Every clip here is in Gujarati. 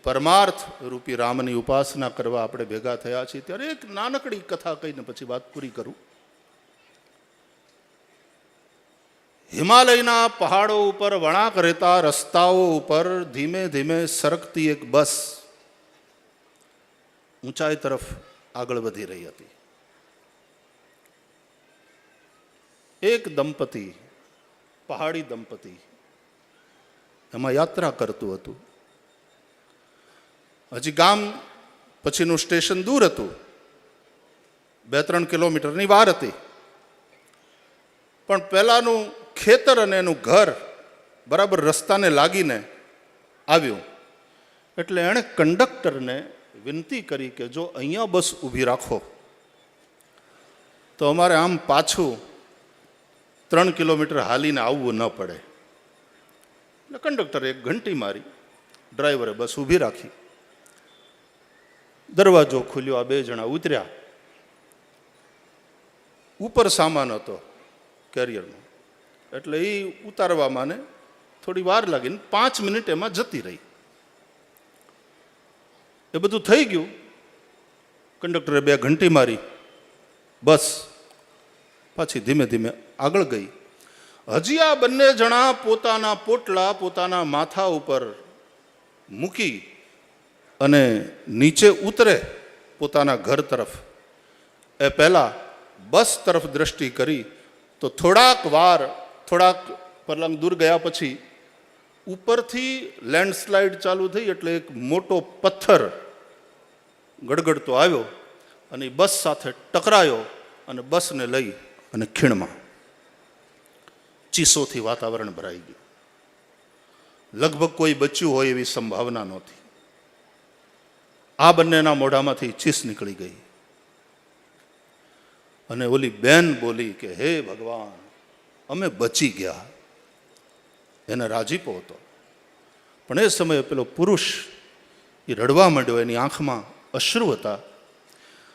પરમાર્થ રૂપી રામની ઉપાસના કરવા આપણે ભેગા થયા છીએ, ત્યારે એક નાનકડી કથા કહીને પછી વાત પૂરી કરું. હિમાલયના પહાડો ઉપર વળાંક રહેતા રસ્તાઓ ઉપર ધીમે ધીમે સરકતી એક બસ ઊંચાઈ તરફ આગળ વધી રહી હતી. એક દંપતી, પહાડી દંપતી, એમાં યાત્રા કરતું હતું. હજી ગામ પછીનું સ્ટેશન દૂર હતું, 2-3 કિલોમીટરની વાર હતી. પણ પહેલાનું ખેતર અને એનું ઘર બરાબર રસ્તાને લાગીને આવ્યું. એટલે એણે કંડક્ટરને વિનંતી કરી કે જો અહીંયા બસ ઊભી રાખો તો અમારે આમ પાછું 3 કિલોમીટર હાલીને આવવું ન પડે. એટલે કંડક્ટરે એક ઘંટી મારી, ડ્રાઈવરે બસ ઊભી રાખી. દરવાજો ખુલ્યો, આ 2 જણા ઉતર્યા. ઉપર સામાન હતો કેરિયરનો, એટલે એ ઉતારવામાં ને થોડી વાર લાગીને 5 મિનિટ એમાં જતી રહી. એ બધું થઈ ગયું. કંડક્ટરે 2 ઘંટી મારી, બસ પાછી ધીમે ધીમે આગળ ગઈ. હજી આ બંને જણા પોતાના પોટલા પોતાના માથા ઉપર મૂકી અને નીચે ઉતરે પોતાના ઘર તરફ, એ પહેલાં બસ તરફ દ્રષ્ટિ કરી તો થોડાક પર્લાંગ દૂર ગયા પછી ઉપરથી લેન્ડસ્લાઇડ ચાલુ થઈ. એટલે એક મોટો પથ્થર ગડગડતો આવ્યો અને બસ સાથે ટકરાયો અને બસને લઈ અને ખીણમાં. ચીસોથી વાતાવરણ ભરાઈ ગયું. લગભગ કોઈ બચ્યું હોય એવી સંભાવના નહોતી. આ બંનેના મોઢામાંથી ચીસ નીકળી ગઈ અને ઓલી બેન બોલી કે હે ભગવાન, અમે બચી ગયા. એને રાજીપો હતો. પણ એ સમયે પેલો પુરુષ એ રડવા માંડ્યો, એની આંખમાં અશ્રુ હતા.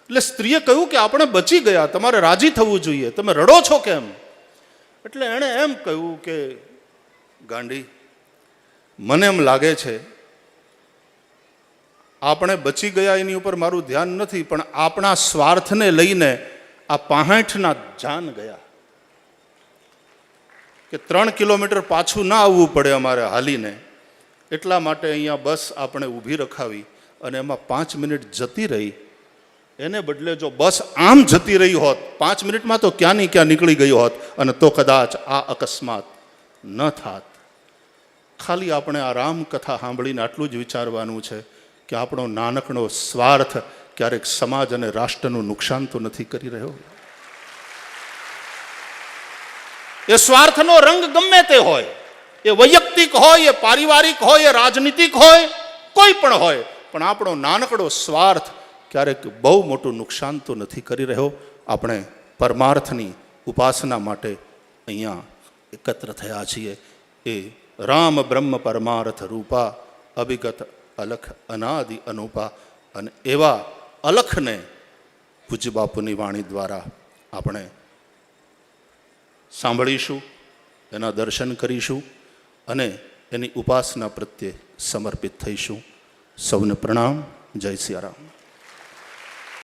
એટલે સ્ત્રીએ કહ્યું કે આપણે બચી ગયા, તમારે રાજી થવું જોઈએ, તમે રડો છો કેમ? એટલે એણે એમ કહ્યું કે ગાંડી, મને એમ લાગે છે આપણે બચી ગયા એની ઉપર મારું ધ્યાન નથી, પણ આપણા સ્વાર્થને લઈને આ 65ના જાન ગયા. કે 3 કિલોમીટર પાછું ના આવવું પડે અમારે હાલીને, એટલા માટે અહીંયા બસ આપણે ઊભી રખાવી અને એમાં 5 મિનિટ જતી રહી. એને બદલે જો બસ આમ જતી રહી હોત 5 મિનિટમાં તો ક્યાંની ક્યાં નીકળી ગઈ હોત અને તો કદાચ આ અકસ્માત ન થાત. ખાલી આપણે આ રામકથા સાંભળીને આટલું જ વિચારવાનું છે કે આપણો નાનકડો સ્વાર્થ ક્યારેક સમાજ અને રાષ્ટ્રનું નુકસાન તો નથી કરી રહ્યો. એ સ્વાર્થનો રંગ ગમે તે હોય, એ વૈયક્તિક હોય, એ પારિવારિક હોય, એ રાજનીતિક હોય, કોઈ પણ હોય, પણ આપણો નાનકડો સ્વાર્થ ક્યારેક બહુ મોટું નુકસાન તો નથી કરી રહ્યો. આપણે પરમાર્થની ઉપાસના માટે અહીંયા એકત્ર થયા છીએ. એ રામ બ્રહ્મ પરમાર્થ રૂપા અભિગત અલખ અનાદિ અનુપા. અને એવા અલખને પૂજ્ય બાપુની વાણી દ્વારા આપણે સાંભળીશું, એના દર્શન કરીશું અને એની ઉપાસના પ્રત્યે સમર્પિત થઈશું. સૌને પ્રણામ. જય સિયારામ.